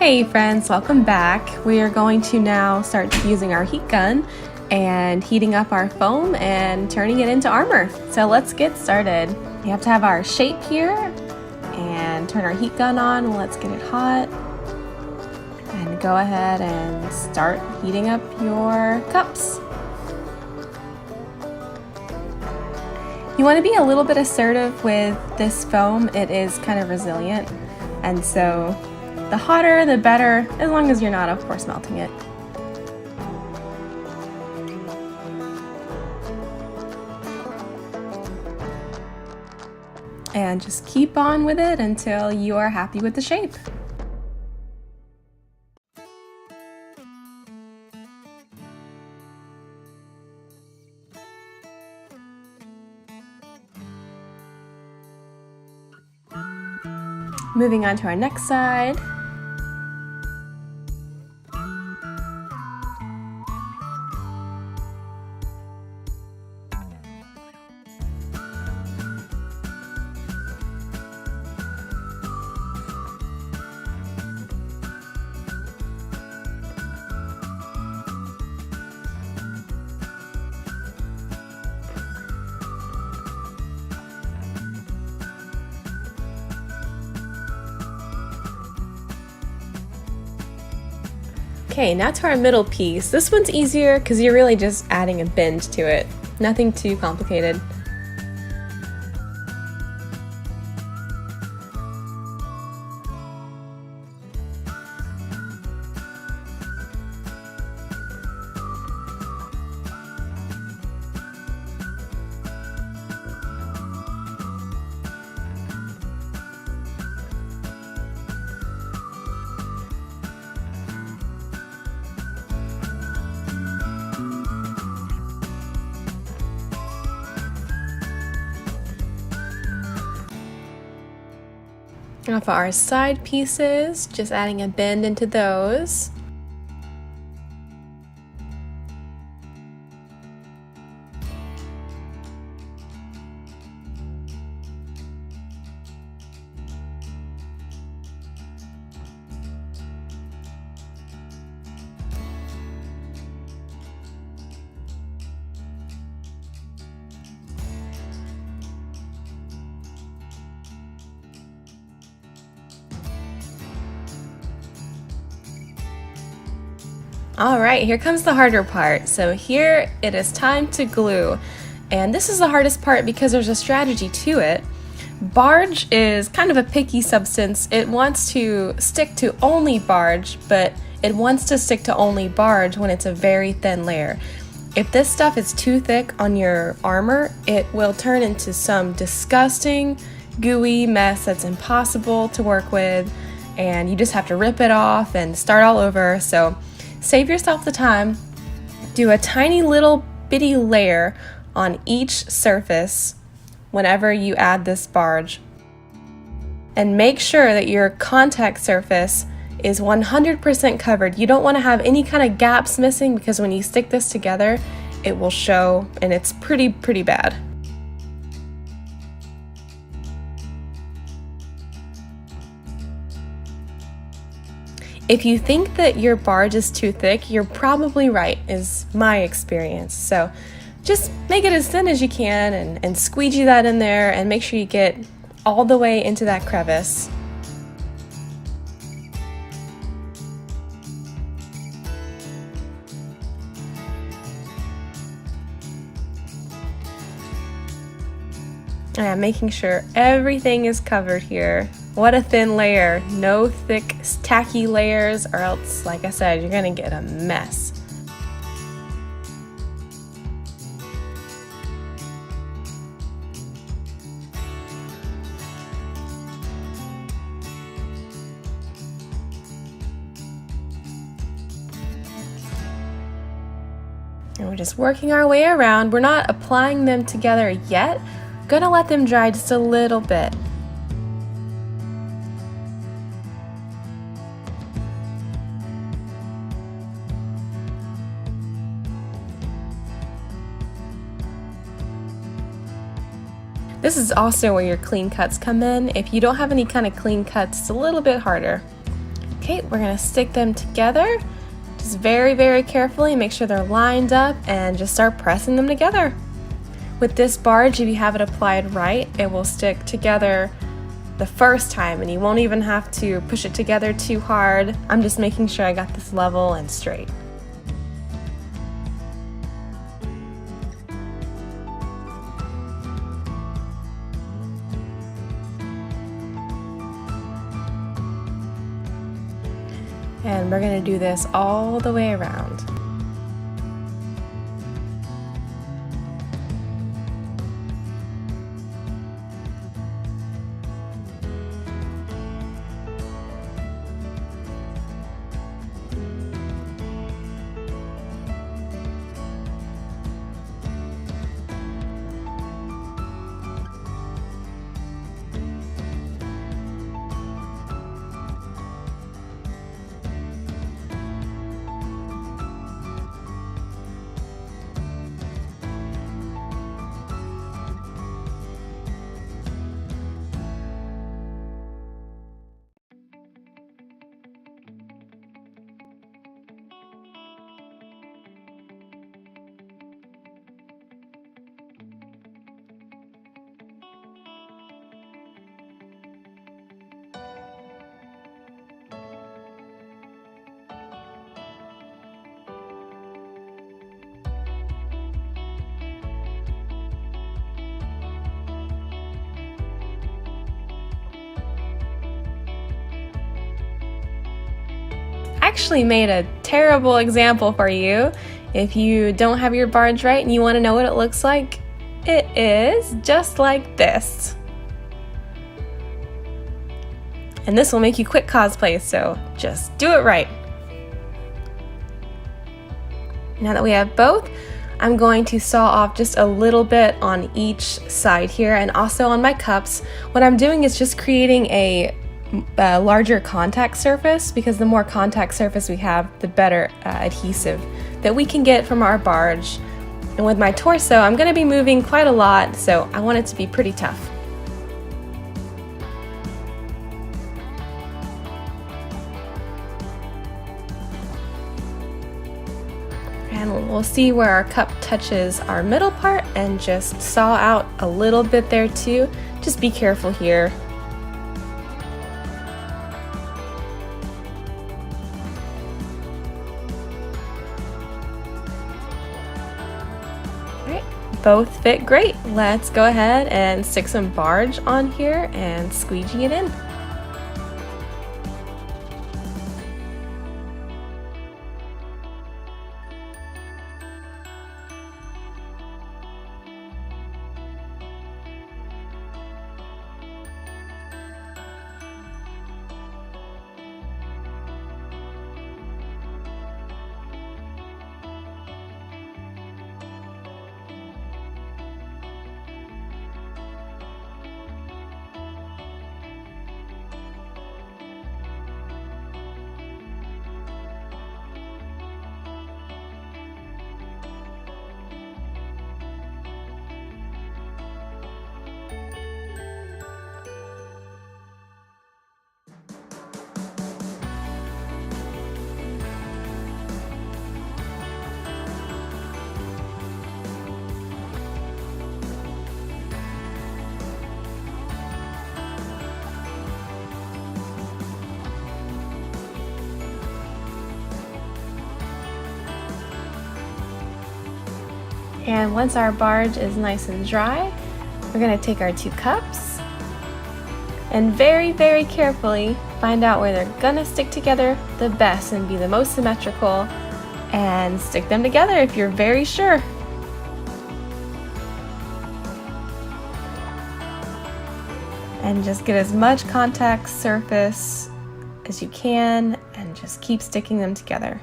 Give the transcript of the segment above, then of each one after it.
Hey friends, welcome back. We are going to now start using our heat gun and heating up our foam and turning it into armor. So let's get started. We have to have our shape here and turn our heat gun on. Let's get it hot and go ahead and start heating up your cups. You want to be a little bit assertive with this foam. It is kind of resilient, and so the hotter the better, as long as you're not, of course, melting it. And just keep on with it until you are happy with the shape. Moving on to our next side. Okay, now to our middle piece. This one's easier because you're really just adding a bend to it. Nothing too complicated. Now for our side pieces, just adding a bend into those. Alright, here comes the harder part. So here it is time to glue. And this is the hardest part because there's a strategy to it. Barge is kind of a picky substance. It wants to stick to only barge, but it wants to stick to only barge when it's a very thin layer. If this stuff is too thick on your armor, it will turn into some disgusting, gooey mess that's impossible to work with, and you just have to rip it off and start all over. So save yourself the time, do a tiny little bitty layer on each surface whenever you add this barge, and make sure that your contact surface is 100% covered. You don't want to have any kind of gaps missing, because when you stick this together, it will show, and it's pretty bad. If you think that your barge is too thick, you're probably right, is my experience. So just make it as thin as you can and squeegee that in there, and make sure you get all the way into that crevice. And I'm making sure everything is covered here. What a thin layer. No thick, tacky layers, or else, like I said, you're gonna get a mess. And we're just working our way around. We're not applying them together yet. Gonna let them dry just a little bit. This is also where your clean cuts come in. If you don't have any kind of clean cuts, it's a little bit harder. Okay, we're gonna stick them together. Just very, very carefully, make sure they're lined up and just start pressing them together. With this barge, if you have it applied right, it will stick together the first time and you won't even have to push it together too hard. I'm just making sure I got this level and straight. And we're going to do this all the way around. Actually made a terrible example for you. If you don't have your barge right and you want to know what it looks like, it is just like this. And this will make you quit cosplay, so just do it right. Now that we have both, I'm going to saw off just a little bit on each side here and also on my cups. What I'm doing is just creating a larger contact surface, because the more contact surface we have, the better adhesive that we can get from our barge. And with my torso, I'm going to be moving quite a lot, so I want it to be pretty tough. And we'll see where our cup touches our middle part and just saw out a little bit there too. Just be careful here. Both fit great. Let's go ahead and stick some barge on here and squeegee it in. And once our barge is nice and dry, we're going to take our two cups and very, very carefully find out where they're going to stick together the best and be the most symmetrical, and stick them together if you're very sure. And just get as much contact surface as you can and just keep sticking them together.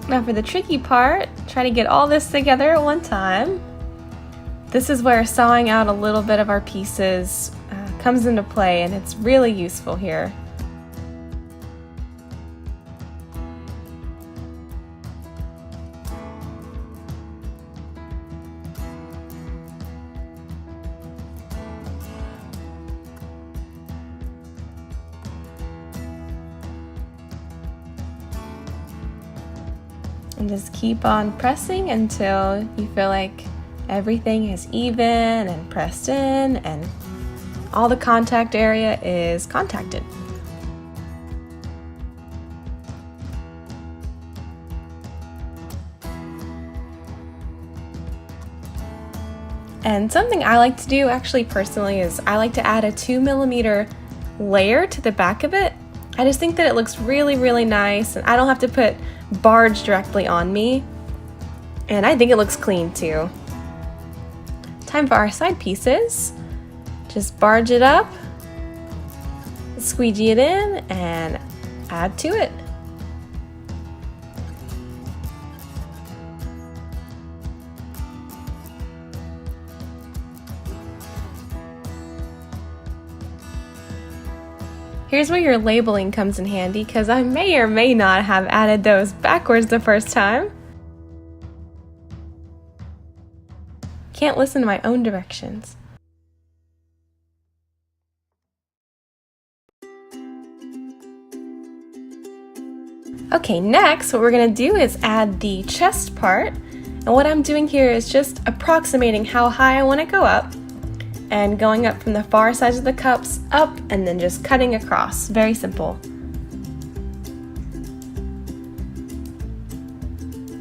Now for the tricky part, try to get all this together at one time. This is where sawing out a little bit of our pieces comes into play, and it's really useful here. And just keep on pressing until you feel like everything is even and pressed in and all the contact area is contacted. And something I like to do actually personally is I like to add a 2mm layer to the back of it. I just think that it looks really, really nice, and I don't have to put barge directly on me, and I think it looks clean too. Time for our side pieces. Just barge it up, squeegee it in, and add to it. Here's where your labeling comes in handy, because I may or may not have added those backwards the first time. Can't listen to my own directions. Okay, next what we're going to do is add the chest part, and what I'm doing here is just approximating how high I want to go up, and going up from the far sides of the cups up and then just cutting across. Very simple.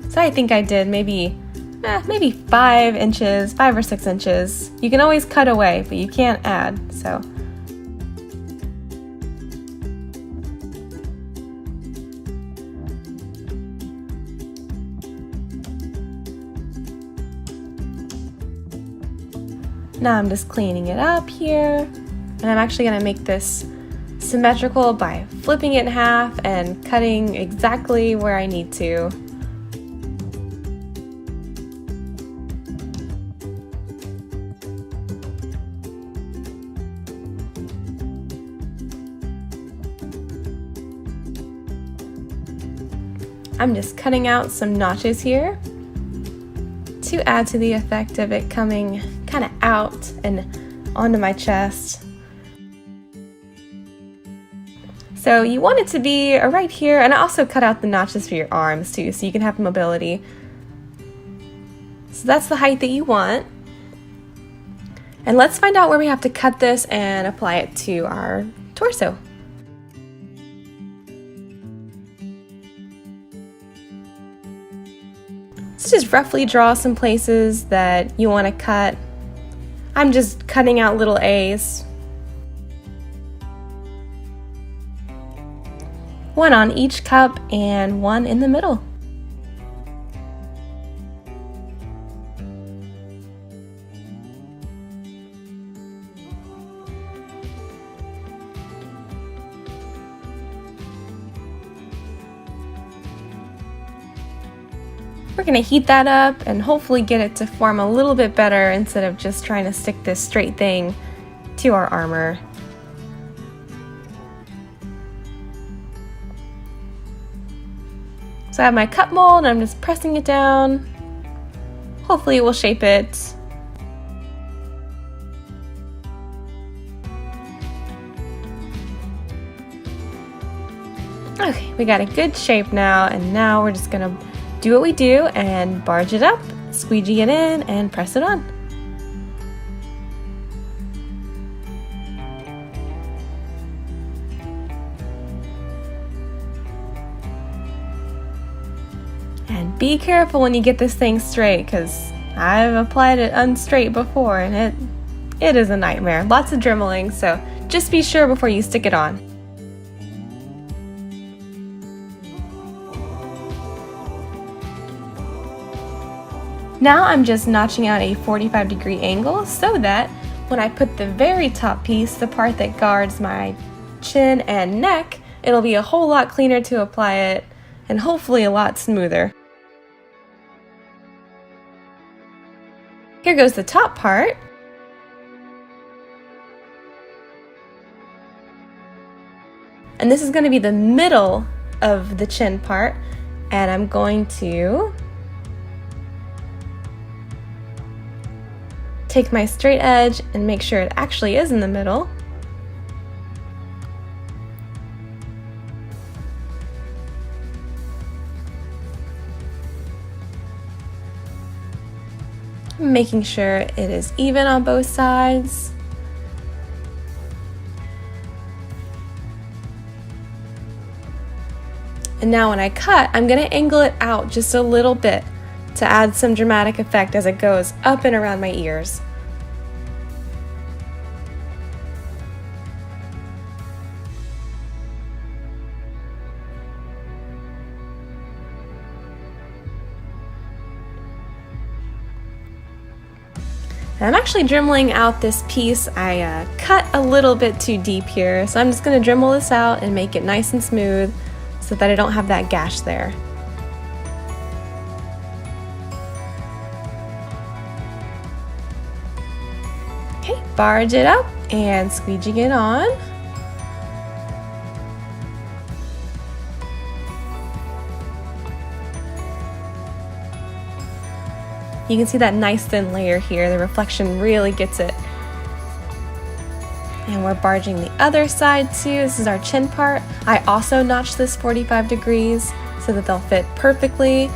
So I think I did maybe 5 inches, 5 or 6 inches. You can always cut away, but you can't add, so. Now I'm just cleaning it up here, and I'm actually going to make this symmetrical by flipping it in half and cutting exactly where I need to. I'm just cutting out some notches here to add to the effect of it coming kind of out and onto my chest. So you want it to be right here, and I also cut out the notches for your arms too, so you can have mobility. So that's the height that you want. And let's find out where we have to cut this and apply it to our torso. So just roughly draw some places that you want to cut. I'm just cutting out little A's. One on each cup and one in the middle. We're going to heat that up and hopefully get it to form a little bit better instead of just trying to stick this straight thing to our armor. So I have my cup mold and I'm just pressing it down. Hopefully it will shape it. Okay, we got a good shape now, and now we're just gonna do what we do and barge it up, squeegee it in, and press it on. And be careful when you get this thing straight, because I've applied it unstraight before and it is a nightmare. Lots of dremeling, so just be sure before you stick it on. Now I'm just notching out a 45-degree angle so that when I put the very top piece, the part that guards my chin and neck, it'll be a whole lot cleaner to apply it and hopefully a lot smoother. Here goes the top part. And this is going to be the middle of the chin part, and I'm going to take my straight edge and make sure it actually is in the middle. Making sure it is even on both sides. And now when I cut, I'm going to angle it out just a little bit to add some dramatic effect as it goes up and around my ears. I'm actually dremeling out this piece. I cut a little bit too deep here, so I'm just going to Dremel this out and make it nice and smooth so that I don't have that gash there. Okay, barge it up and squeegee it on. You can see that nice thin layer here. The reflection really gets it. And we're barging the other side too. This is our chin part. I also notched this 45 degrees so that they'll fit perfectly.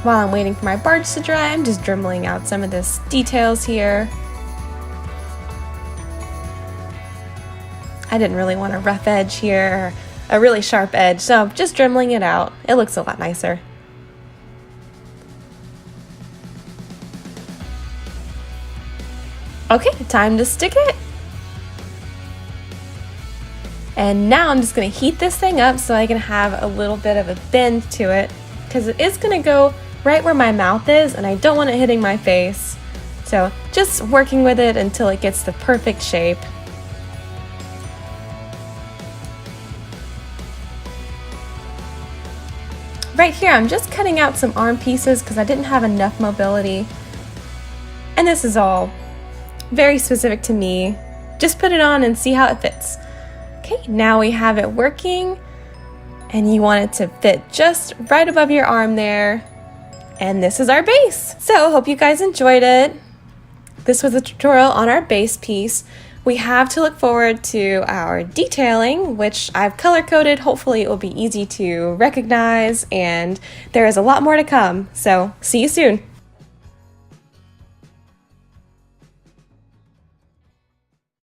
While I'm waiting for my barge to dry, I'm just dremeling out some of this details here. I didn't really want a rough edge here, or a really sharp edge, so just dremeling it out. It looks a lot nicer. Okay, time to stick it. And now I'm just going to heat this thing up so I can have a little bit of a bend to it, because it is going to go right where my mouth is and I don't want it hitting my face. So just working with it until it gets the perfect shape. Right here I'm just cutting out some arm pieces because I didn't have enough mobility. And this is all very specific to me. Just put it on and see how it fits. Okay, now we have it working, and you want it to fit just right above your arm there. And this is our base. So hope you guys enjoyed it. This was a tutorial on our base piece. We have to look forward to our detailing, which I've color coded. Hopefully it will be easy to recognize, and there is a lot more to come. So see you soon.